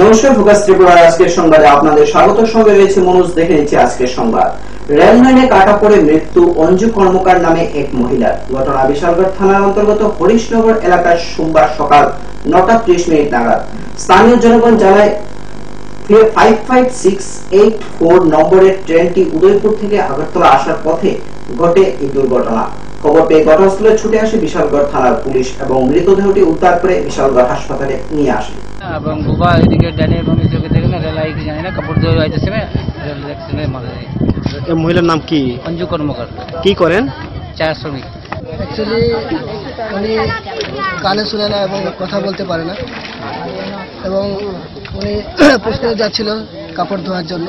নমস্কার, ফোকাস ত্রিপুরার আজকের সংবাদে আপনাদের স্বাগত। সঙ্গে রয়েছে মনোজ। দেখে নিচ্ছি আজকের সংবাদ। রেল লাইনে কাটা পড়ে মৃত্যু অঞ্জু কর্মকার নামে এক মহিলার। ঘটনা বিশালগড় থানার অন্তর্গত হরিশনগর এলাকায় সোমবার সকাল 9:30 নাগাদ। স্থানীয় জনগণ জানায় 55684 নম্বরের ট্রেনটি উদয়পুর থেকে আগরতলা আসার পথে ঘটে এই দুর্ঘটনা। খবর পেয়ে ঘটনাস্থলে ছুটে আসে বিশালগড় থানার পুলিশ এবং মৃতদেহটি উদ্ধার করে বিশালগড় হাসপাতালে নিয়ে আসে। এবং বুবা এদিকে ডানে এবং চোখে দেখে না রেল আইকি জানি না, কাপড় ধরে আইতেছে রেল অ্যাক্সিডেন্টে মারা যায়। এই মহিলার নাম কি? অঞ্জু কর্মকার। কি করেন? চার শ্রমিক। অ্যাকচুয়ালি উনি কানে শুনে না এবং কথা বলতে পারে না, এবং উনি পুষ্করে যাচ্ছিল কাপড় ধোয়ার জন্য,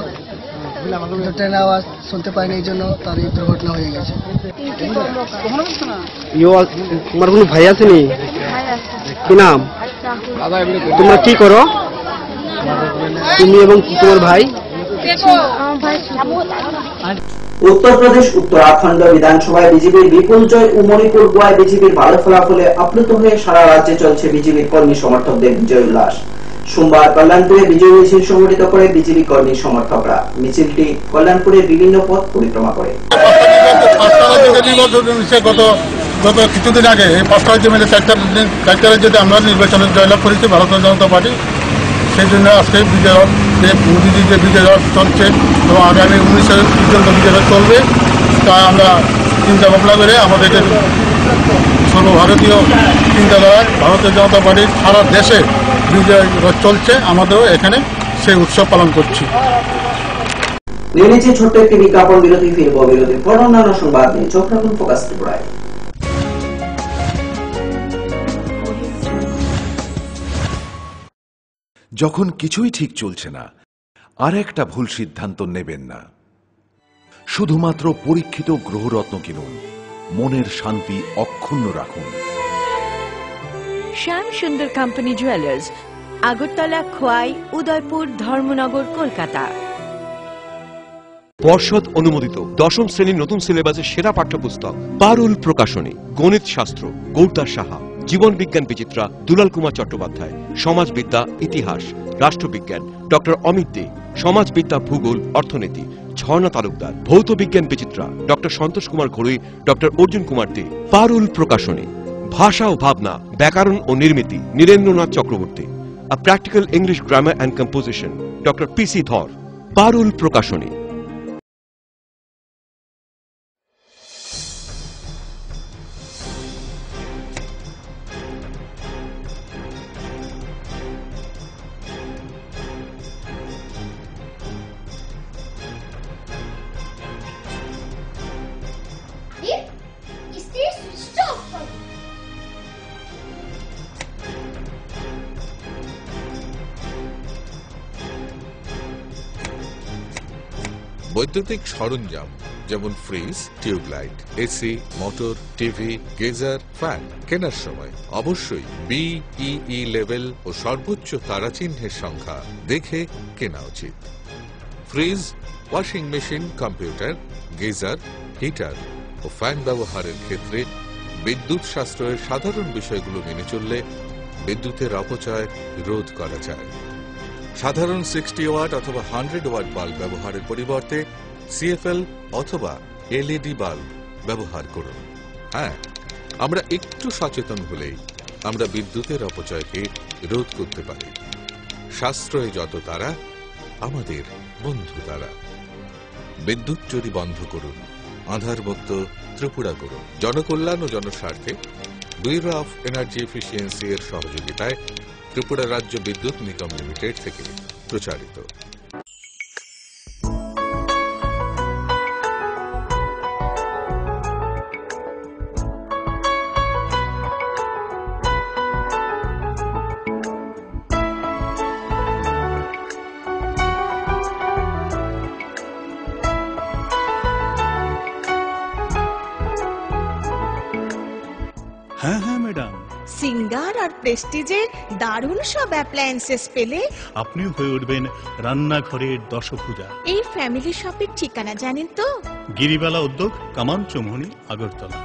ট্রেনের আওয়াজ শুনতে পায়নি, এই জন্য তার এই দুর্ঘটনা হয়ে গেছে। তোমার কোনো ভাই আসেনি? কি নাম? তোমরা কি করো তুমি এবং তোমার ভাই? উত্তরপ্রদেশ উত্তরাখণ্ড বিধানসভায় বিজেপির বিপুল জয় ও মণিপুর গোয়ায় বিজেপির ভালো ফলাফলে আপ্লুত হয়ে সারা রাজ্যে চলছে বিজেপির কর্মী সমর্থকদের বিজয় উল্লাস। সোমবার কল্যাণপুরে বিজয় মিছিল সংগঠিত করে বিজেপি কর্মী সমর্থকরা। মিছিলটি কল্যাণপুরের বিভিন্ন পথ পরিক্রমা করে। গত কিছুদিন আগে 5টা রাজ্যে মিলে 4টা রাজ্যে আমরা নির্বাচনে জয়লাভ করেছি ভারতীয় জনতা পার্টি। সেই জন্য আজকে মোদীজির যে বিজয় চলছে এবং আগামী 19 পর্যন্ত বিজয় চলবে, তা আমরা চিন্তা ভাবনা করে আমাদের সর্বভারতীয় চিন্তাধারায় ভারতীয় জনতা পার্টির সারা দেশে বিজয় চলছে, আমাদেরও এখানে সেই উৎসব পালন করছি। নিয়ে নিচ্ছে ছোট্ট একটি বিজ্ঞাপন বিরতি। ফিরব বিরতির পর অন্যান্য সংবাদ নিয়ে। চোখ রাখুন ফোকাস ত্রিপুরায়। যখন কিছুই ঠিক চলছে না, আর একটা ভুল সিদ্ধান্ত নেবেন না। শুধুমাত্র পরীক্ষিত গ্রহরত্ন কিনুন, মনের শান্তি অক্ষুণ্ণ রাখুন। শ্যাম সুন্দর কোম্পানি জুয়েলার্স, আগরতলা, খোয়াই, উদয়পুর, ধর্মনগর, কলকাতা। পর্ষদ অনুমোদিত 10ম শ্রেণীর নতুন সিলেবাসের সেরা পাঠ্যপুস্তক পারুল প্রকাশনী। গণিত শাস্ত্র গৌরদাস সাহা, জীবন বিজ্ঞান বিচিত্রা দুলাল কুমার চট্টোপাধ্যায়, সমাজবিদ্যা ইতিহাস রাষ্ট্রবিজ্ঞান ডক্টর অমিত দে, সমাজবিদ্যা ভূগোল অর্থনীতি ঝর্ণা তালুকদার, ভৌত বিজ্ঞান বিচিত্রা ডক্টর সন্তোষ কুমার ঘড়ুই, ডক্টর অর্জুন কুমার দে। পারুল প্রকাশনী। ভাষা ও ভাবনা, ব্যাকরণ ও নির্মিতি Nirendranath Chakraborty. A practical English grammar and composition doctor P C Dhar. Parul Prakashani. বৈদ্যুতিক সরঞ্জাম যেমন fridge, tube light, AC, motor, TV, geyser, fan কেনার সময় অবশ্যই BEE লেভেল ও সর্বোচ্চ তারাচিহ্নের সংখ্যা দেখে কেনা উচিত। Fridge, washing machine, computer, geyser, heater ও ফ্যান ব্যবহারের ক্ষেত্রে বিদ্যুৎ সাশ্রয়ের সাধারণ বিষয়গুলো মেনে চললে বিদ্যুতের অপচয় রোধ করা যায়। সাধারণ 60 ওয়াট অথবা 100 ওয়াট বাল্ব ব্যবহারের পরিবর্তে CFL অথবা LED বাল্ব ব্যবহার করুন। হ্যাঁ, আমরা একটু সচেতন হলেই আমরা বিদ্যুতের অপচয়কে রোধ করতে পারি। সাশ্রয়ে যত তারা, আমাদের বন্ধু তারা। বিদ্যুৎ চুরি বন্ধ করুন, আধারমুক্ত ত্রিপুরা করুন। জনকল্যাণ ও জনস্বার্থে ব্যুরো অফ এনার্জি এফিসিয়েন্সি এর সহযোগিতায় ত্রিপুরা রাজ্য বিদ্যুৎ নিগম লিমিটেড থেকে প্রচারিত। হ্যাঁ হ্যাঁ ম্যাডাম, সিঙ্গার আর প্রেস্টিজের দারুণ সব অ্যাপ্লায়েন্সেস পেলে আপনিও হয়ে উঠবেন রান্নাঘরের দশভুজা। এই ফ্যামিলি শপের ঠিকানা জানেন তো? গিরিবালা উদ্যোগ, কামান চৌমুহনী, আগরতলা।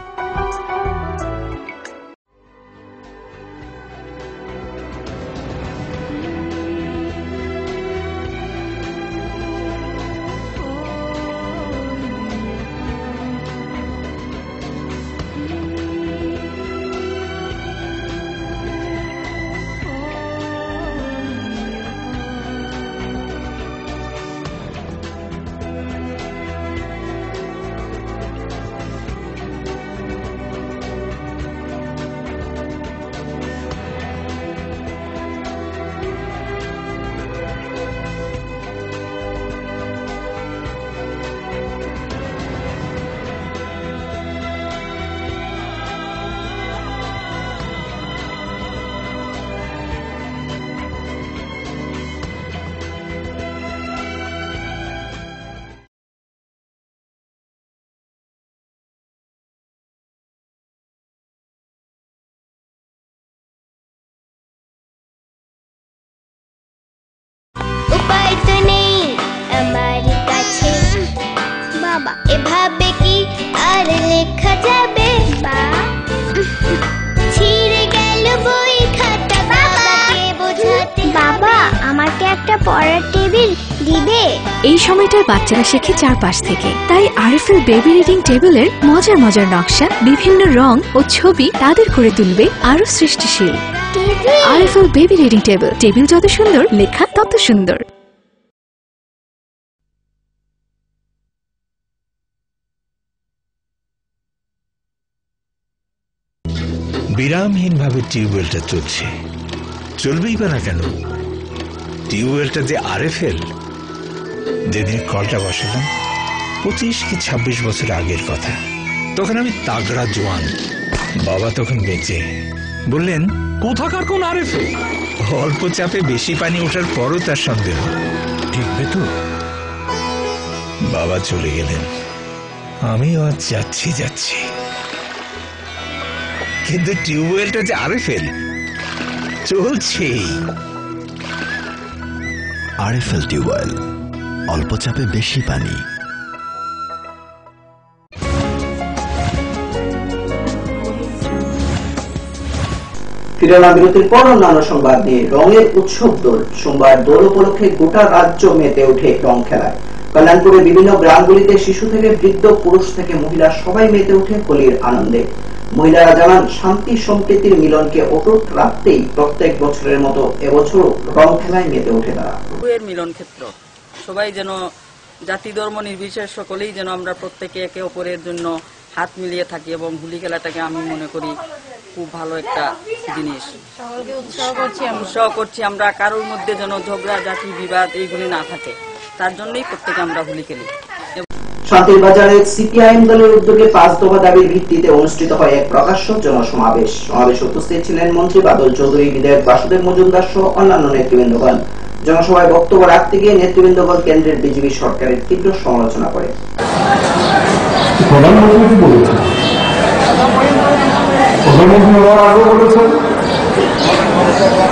এই সময়টার বাচ্চারা শেখে চারপাশ থেকে, তাই আরএফএল বেবি রিডিং টেবিলের মজার মজার নকশা, বিভিন্ন রং ও ছবি তাদের করে তুলবে আরো সৃষ্টিশীল। RFL baby reading table, table যত সুন্দর, লেখা তত সুন্দর। বিরামহীনভাবে টিউবওয়েলটা চলছে, চলবেই বা না কেন? টিউবওয়েলটা যে আরএফএল। যেদিন কলটা বসালাম 25 কি 26 বছর আগের কথা। তখন আমি তাগড়া জোয়ান, বাবা তখন বেঁচে। বললেন, কোথাকার কোন আরএফএল? অল্প চাপে বেশি পানি ওঠার পরও তার সন্দেহ ঠিকবে তো। বাবা চলে গেলেন, আমিও আজ যাচ্ছি, কিন্তু টিউবওয়েলটা যে আরএফএল চলছেই। আরএফএল টিউবওয়েল, অল্প চাপে বেশি পানি। ফিরলাম বিরতির পর অন্যান্য সংবাদ নিয়ে। রঙের উৎসব দোল। সোমবার দোল উপলক্ষে গোটা রাজ্য মেতে ওঠে রং খেলায়। কল্যাণপুরের বিভিন্ন গ্রামগুলিতে শিশু থেকে বৃদ্ধ, পুরুষ থেকে মহিলা সবাই মেতে ওঠে হোলির আনন্দে। মহিলারা জানান, শান্তি সম্প্রীতির মিলনকে অটুট রাখতেই প্রত্যেক বছরের মতো এবছরও রং খেলায় মেতে ওঠে তারা। মিলন ক্ষেত্র, সবাই যেন জাতি ধর্ম নির্বিশেষে সকলেই যেন আমরা প্রত্যেকে একে অপরের জন্য হাত মিলিয়ে থাকি, এবং হোলি খেলাটাকে আমি মনে করি খুব ভালো একটা জিনিস। উৎসাহ করছি আমরা, কারোর মধ্যে যেন ঝগড়া জাতি বিবাদ এইগুলি না থাকে, তার জন্যই প্রত্যেকে আমরা হোলি খেলি। শান্তির বাজারে সিপিআইএম দলের উদ্যোগে 5 দফা দাবির ভিত্তিতে অনুষ্ঠিত হয় এক প্রকাশ্য জনসমাবেশ। সমাবেশে উপস্থিত ছিলেন মন্ত্রী বাদল চৌধুরী, বিধায়ক বাসুদেব মজুমদার সহ অন্যান্য নেতৃবৃন্দগণ। জনসভায় বক্তব্য রাখতে গিয়ে নেতৃবৃন্দগণ কেন্দ্রের বিজেপি সরকারের তীব্র সমালোচনা করে। প্রধানমন্ত্রী বলেছেন, প্রধানমন্ত্রী হওয়ার আগেও বলেছেন,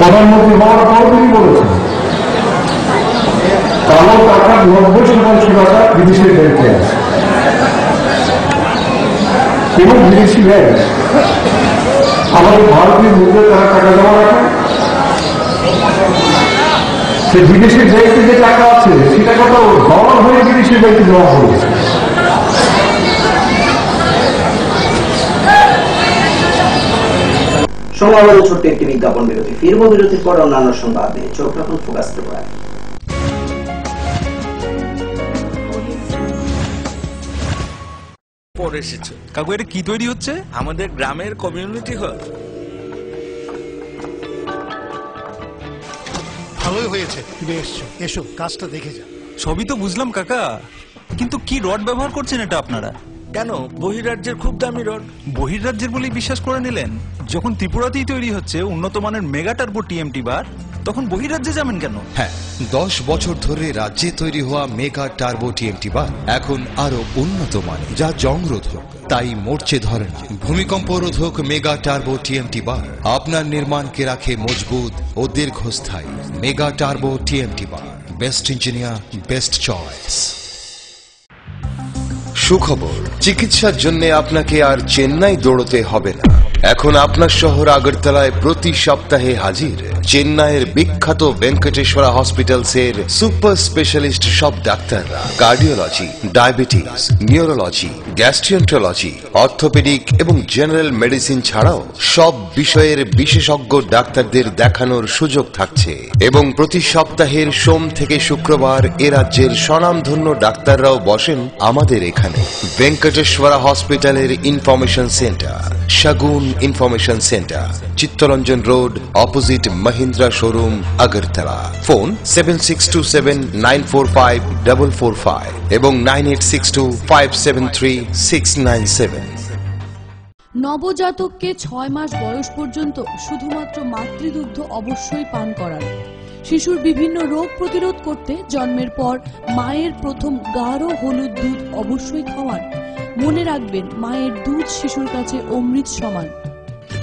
প্রধানমন্ত্রী হওয়ার পর তিনি বলেছেন কালো টাকা 90% বিদেশি ব্যাংকে আছে। কোন বিদেশি ব্যাংক আমাদের ভারতীয় মুদ্রায় তারা টাকা জমা রাখে? সে বিদেশি ব্যাংকে যে টাকা আছে সে টাকা তো ডলার হয়ে বিদেশি ব্যাংকে জমা করেছে। সময় হলো ছোট্ট একটি বিজ্ঞাপন বিরতি। ফিরবো বিরতির পর অন্যান্য সংবাদ নিয়ে। চোখ রাখুন ফোকাস ত্রিপুরায়। এসেছে কাকু, এটা কি তৈরি হচ্ছে? আমাদের গ্রামের কমিউনিটি হল। ভালোই হয়েছে তুমি এসছো, এসো কাজটা দেখে যা। সবই তো বুঝলাম কাকা, কিন্তু কি রড ব্যবহার করছেন এটা আপনারা? কেন, বহিরাজ্যের খুব দামি রড। বহিরাজ্যের বলেই বিশ্বাস করে নিলেন? যখন ত্রিপুরাতেই তৈরি হচ্ছে উন্নত মানের মেগা টার্বো টিএমটি বার, তখন বহিরাজ্যে যাবেন কেন? হ্যাঁ, 10 বছর ধরে রাজ্যে তৈরি হওয়া মেগা টার্বো টিএমটি বার এখন আরো উন্নত মানের, যা জং রোধক, তাই মরচে ধরে না। ভূমিকম্প রোধক মেগা টার্বো টিএমটি বার আপনার নির্মাণকে রাখে মজবুত ও দীর্ঘস্থায়ী। মেগা টার্বো টিএমটি বার, বেস্ট ইঞ্জিনিয়ার, বেস্ট চয়েস। সুখবর, চিকিৎসার জন্য আপনাকে আর চেন্নাই দৌড়তে হবে না। এখন আপনার শহর আগরতলায় প্রতি সপ্তাহে হাজির চেন্নাইয়ের বিখ্যাত ভেঙ্কটেশ্বরা হসপিটালসের সুপার স্পেশালিস্ট সব ডাক্তাররা। কার্ডিওলজি, ডায়াবেটিস, নিউরোলজি, গ্যাস্ট্রিয়েন্ট্রোলজি, অর্থোপেডিক এবং জেনারেল মেডিসিন ছাড়াও সব বিষয়ের বিশেষজ্ঞ ডাক্তারদের দেখানোর সুযোগ থাকছে। এবং প্রতি সপ্তাহের সোম থেকে শুক্রবার এ রাজ্যের স্বনামধন্য ডাক্তাররাও বসেন আমাদের এখানে। ভেঙ্কটেশ্বরা হসপিটালের information centre, Shagun information centre, Chittaranjan road, opposite Mahindra showroom, Agartala. Phone 7627945445 এবং 9862573697। নবজাতককে 6 মাস বয়স পর্যন্ত শুধুমাত্র মাতৃদুগ্ধ অবশ্যই পান করান। শিশুর বিভিন্ন রোগ প্রতিরোধ করতে জন্মের পর মায়ের প্রথম গাঢ় হলুদ দুধ অবশ্যই খাওয়ান। মনে রাখবেন, মায়ের দুধ শিশুর কাছে অমৃত সমান।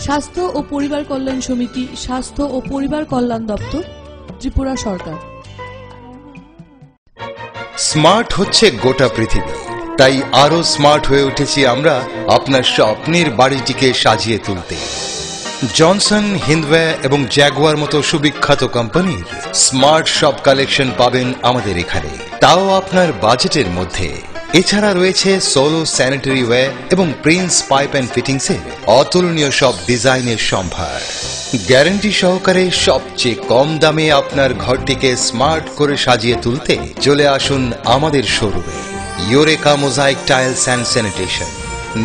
স্বাস্থ্য ও পরিবার কল্যাণ সমিতি, স্বাস্থ্য ও পরিবার কল্যাণ দপ্তর, ত্রিপুরা সরকার। স্মার্ট হচ্ছে গোটা পৃথিবী, তাই আরো স্মার্ট হয়ে উঠেছি আমরা আপনার স্বপ্নের বাড়িটিকে সাজিয়ে তুলতে। জনসন, হিন্দওয়ে এবং জ্যাগুয়ার মতো সুবিখ্যাত কোম্পানির স্মার্ট সব কালেকশন পাবেন আমাদের এখানে, তাও আপনার বাজেটের মধ্যে। এছাড়া রয়েছে সোলো স্যানিটারি ওয়্যার এবং প্রিন্স পাইপ অ্যান্ড ফিটিংসের অতুলনীয় সব ডিজাইনের সম্ভার। গ্যারান্টি সহকারে সবচেয়ে কম দামে আপনার ঘরটিকে স্মার্ট করে সাজিয়ে তুলতে চলে আসুন আমাদের শোরুমে। Eureka mosaic tiles and sanitation,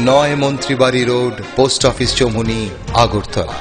9 Mantribari road, post office Chowmuhani, Agartala.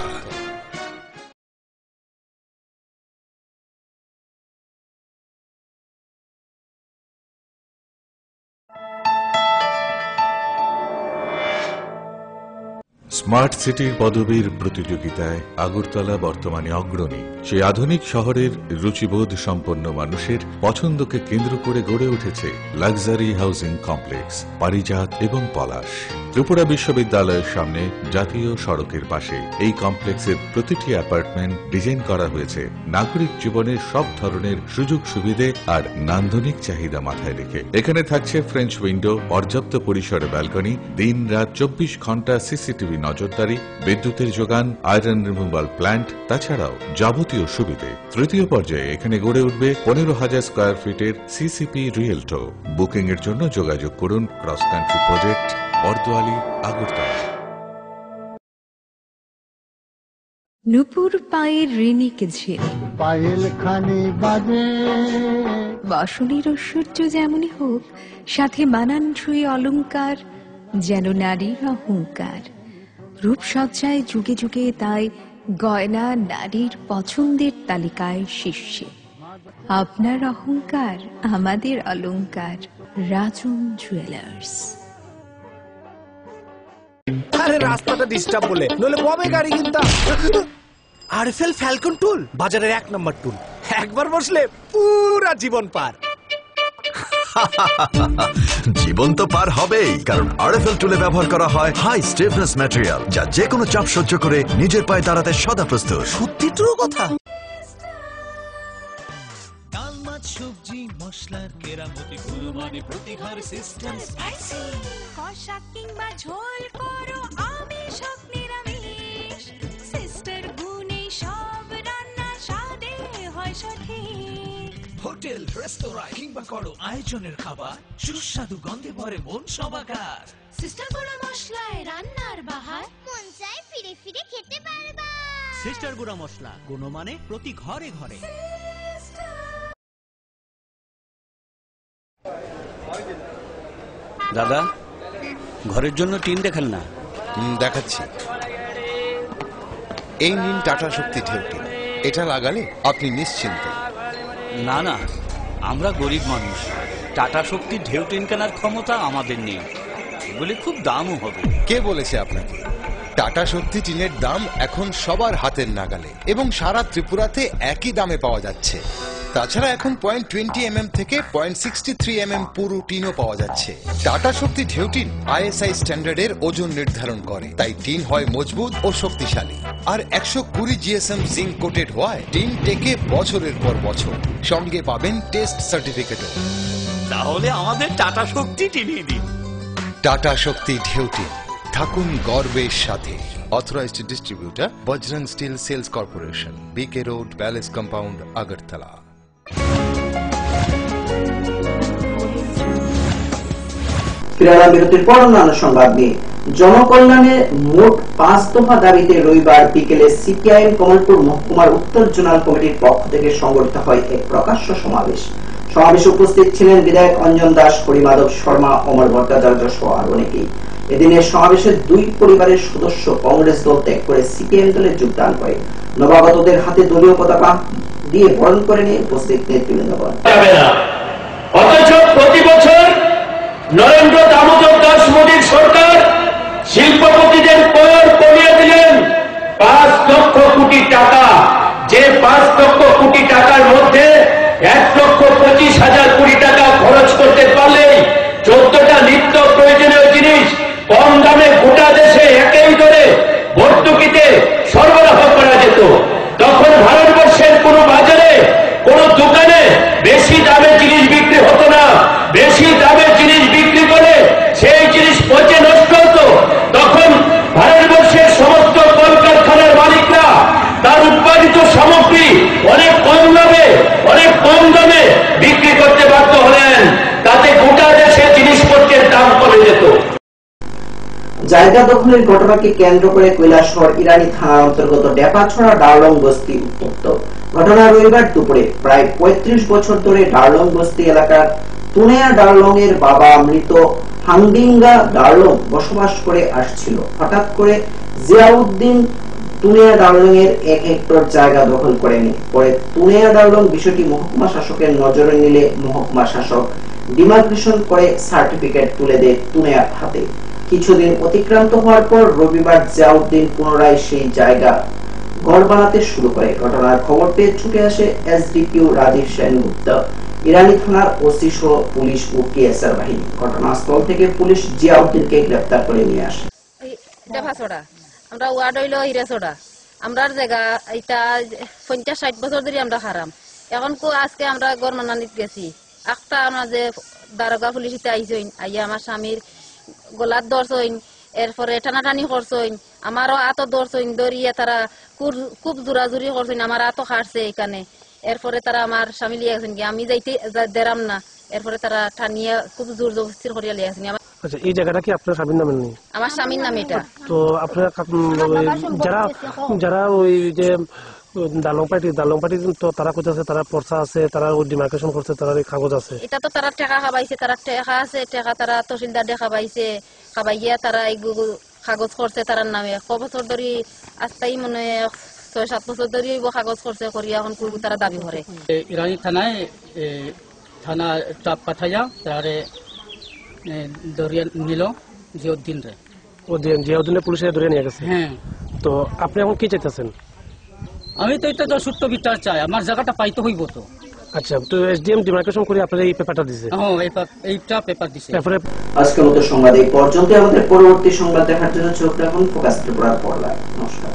Smart সিটির পদবীর প্রতিযোগিতায় আগরতলা বর্তমানে অগ্রণী। সেই আধুনিক শহরের রুচিবোধ সম্পন্ন মানুষের পছন্দকে কেন্দ্র করে গড়ে উঠেছে লাক্সারি হাউজিং কমপ্লেক্স পারিজাত এবং পলাশ। ত্রিপুরা বিশ্ববিদ্যালয়ের সামনে জাতীয় সড়কের পাশে এই কমপ্লেক্সের প্রতিটি অ্যাপার্টমেন্ট ডিজাইন করা হয়েছে নাগরিক জীবনের সব ধরনের সুযোগ সুবিধে আর নান্দনিক চাহিদা মাথায় রেখে। এখানে থাকছে ফ্রেঞ্চ উইন্ডো, পর্যাপ্ত পরিসরে ব্যালকনি, দিন রাত 24 ঘন্টা সিসিটিভি নজরদারি, বিদ্যুতের যোগান, আয়রন রিমুভাল প্ল্যান্ট, তাছাড়াও যাবতীয় সুবিধে। তৃতীয় পর্যায়ে এখানে গড়ে উঠবে 15,000 স্কয়ার ফিটের সিসিপি রিয়েলটো। বুকিং এর জন্য যোগাযোগ করুন cross country project, Bordowali, Agartala. নুপুর পায়ের ঋণিক ঝিল, পায়েল খানি বাজে বসনের ঐশ্বর্য যেমনই হোক, সাথে মানানসই অলংকার যেন নারীর অহংকার। রূপসজ্জায় যুগে যুগে তাই গয়না নারীর পছন্দের তালিকায় শীর্ষে। আপনার অহংকার আমাদের অলংকার, রাজন জুয়েলার্স। আরে রাস্তাটা ডিস্টার্ব বলে, নইলে কবে গাড়ি কিনতাম। আরএফএল ফ্যালকন টুল বাজারের 1 নম্বর টুল, একবার বসলে পুরা জীবন পার। জীবন তো পার হবেই, কারণ আরএফএল টুলে ব্যবহার করা হয় হাই স্টিফনেস ম্যাটেরিয়াল, যা যে কোনো চাপ সহ্য করে নিজের পায়ে দাঁড়াতে সদা প্রস্তুত। সত্যি ট্রু কথা। ডাল মাছ সবজি মশলার কেরামতি গুণমানে প্রতি ঘর সিস্টেম স্পাইসি। কষা কিংবা ঝোল করো আমিষ হোক নিরামিষ, সিস্টার গুণে সব রান্না স্বাদে হয় সঠিক। হোটেল রেস্তোরাঁ কিংবা করো আয়োজনের খাবার, সুস্বাদু গন্ধে ভরে মন সবাকার। সিস্টার গুঁড়া মশলায় রান্নার বাহার, মন চায় ফিরে ফিরে খেতে পারবা। সিস্টার গুঁড়া মশলা, গুণমানে প্রতি ঘরে ঘরে। দাদা, ঘরের জন্য টিন দেখেন না? দেখাচ্ছি। এই নিন টাটা শক্তি ঢেউটি, এটা লাগালে আপনি নিশ্চিন্ত। না না, আমরা গরিব মানুষ, টাটা শক্তির ঢেউ টিন কেনার ক্ষমতা আমাদের নেই। এগুলি খুব দামও হবে। কে বলেছে আপনাকে? টাটা শক্তি টিনের দাম এখন সবার হাতের নাগালে এবং সারা ত্রিপুরাতে একই দামে পাওয়া যাচ্ছে। তাছাড়া এখন 0.20 থেকে 0.63 পুরো টিনও পাওয়া যাচ্ছে। টাটা শক্তি ঢেউ টিন ISI স্ট্যান্ডার্ডের ওজন নির্ধারণ করে, তাই টিন হয় মজবুত ও শক্তিশালী। আর 120 GSM জিঙ্ক কোটেড হওয়ায় টিন টেকে বছরের পর বছর। সঙ্গে পাবেন টেস্ট সার্টিফিকেটও। তাহলে আমাদের টাটা শক্তি টিনিয়ে দিন। টাটা শক্তি ঢেউ টিন, থাকুন গর্বের সাথে। Authorised distributor Bajrang steel sales corporation, BK road, palace compound, Agartala. ফিরে বিরতির পর অন্যান্য সংবাদ নিয়ে। জনকল্যাণে মোট 5 দফা দাবিতে রবিবার বিকেলে CPIM কমলপুর মহকুমার উত্তর জোনাল কমিটির পক্ষ থেকে সংগঠিত হয় এক প্রকাশ্য সমাবেশ। সমাবেশে উপস্থিত ছিলেন বিধায়ক অঞ্জন দাস, হরিমাধব শর্মা, অমর ভট্টাচার্য সহ আর অনেকেই। এদিনের সমাবেশে 2 পরিবারের সদস্য কংগ্রেস দল ত্যাগ করে CPIM দলে যোগদান করে। নবাগতদের হাতে দলীয় পতাকা দিয়ে বরণ করে নিয়ে উপস্থিত নেতৃবৃন্দগণ। অথচ প্রতি বছর নরেন্দ্র দামোদর দাস মোদীর সরকার শিল্পপতিদের কর কমিয়ে দিলেন 5 লক্ষ কোটি টাকা। যে 5 লক্ষ কোটি টাকার মধ্যে 1,25,000 কোটি টাকা খরচ করতে পারলেই 14টা নিত্য প্রয়োজনীয় জিনিস কম দামে গোটা দেশে একই করে ভর্তুকিতে সরবরাহ করা যেত। তখন ভারতবর্ষের কোন বাজারে, কোন দোকানে বেশি দামে জিনিস বিক্রি হতো না। বেশি দামে জিনিস বিক্রি করে সেই জিনিস পচে নষ্ট খুনের ঘটনাকে কেন্দ্র করে কৈলাসহর ইরানি থানার অন্তর্গত ডেপাছড়া ডার্লং বস্তি উত্তপ্ত। ঘটনা রবিবার দুপুরে প্রায় ৩৫ বছর ধরে ডার্লং বস্তি এলাকার তুনেয়া ডার্লং এর বাবা মৃত হাংডিঙ্গা ডার্লং বসবাস করে আসছিল। হঠাৎ করে জিয়াউদ্দিন তুনেয়া ডার্লং এর ১ হেক্টর জায়গা দখল করে নেয়। পরে তুনেয়া ডার্লং বিষয়টি মহকুমা শাসকের নজরে নিলে মহকুমা শাসক ডিমার্কেশন করে সার্টিফিকেট তুলে দেয় তুনেয়ার হাতে। কিছুদিন অতিক্রান্ত হওয়ার পর রবিবার জিয়াউদ্দিন পুনরায় সেই জায়গা ঘর বানাতে শুরু করে। ঘটনার খবর পেয়ে ছুটে আসে এসডিপিও রাজীব সেনগুপ্ত, ইরানি থানার ওসি সহ পুলিশ ও টিএসআর বাহিনী। ঘটনাস্থল থেকে পুলিশ জিয়াউদ্দিনকে গ্রেফতার করে নিয়ে আসে। আমরা ওয়ার্ড হইল হিরাছড়া, আমরার জায়গা এটা ৫০-৬০ বছর ধরে আমরা হারাম। এখন আজকে আমরা গড় মানানিত গেছি, একটা আমরা যে দারোগা পুলিশ ইতে আইসইন, আইয়া আমার স্বামীর গলার ধরছইন, এরপরে টানাটানি করছইন, আমারও আতো ধরছইন, ধরিয়ে তারা খুব জোরাজুরি করছইন, আমার আতো খাটছে এখানে। এরপরে তারা আমার স্বামী লিয়ে গেছেন, আমি যাইতে দেরাম না, এরপরে তারা টানিয়ে খুব জোর জবস্তির করিয়া লিয়ে গেছেন। আচ্ছা, এই জায়গাটা কি আপনার স্বামীর নামে নেই? আমার স্বামীর নামে এটা। তো আপনার যারা ওই যে দালং পার্টি তো তারা কোথায় আছে, তারা পর্চা আছে, তারা ওই ডিমার্কেশন করছে, তারা কাগজ আছে? এটা তো তারা টাকা খাবাইছে, তারা টাকা আছে, টাকা তারা তহসিলদার দিয়ে খাবাইছে, খাবাইয়া তারা এই কাগজ করছে তার নামে। ক বছর ধরে আস্তাই মনে ৬-৭ বছর ধরে কাগজ করছে, করিয়া এখন তারা দাবি করে। ইরানি থানায় থানা চাপ পাঠাইয়া তারে ধরিয়া নিল জিয়াউদ্দিন রে। জিয়াউদ্দিনের পুলিশে ধরে নিয়ে গেছে। হ্যাঁ। তো আপনি এখন কি চাইতেছেন? আমি তো এটা সত্য বিচার চাই, আমার জায়গাটা পাইতে হইব তো। আচ্ছা, তো এসডিএম ডিমার্কেশন করে আপনার এই পেপারটা দিছে? হ্যাঁ, এইটা পেপার দিছে। তারপরে আজকের মতো সংবাদ এই পর্যন্ত। আমাদের পরবর্তী সংবাদ দেখার জন্য চোখ রাখুন ফোকাস ত্রিপুরার পর্দায়। নমস্কার।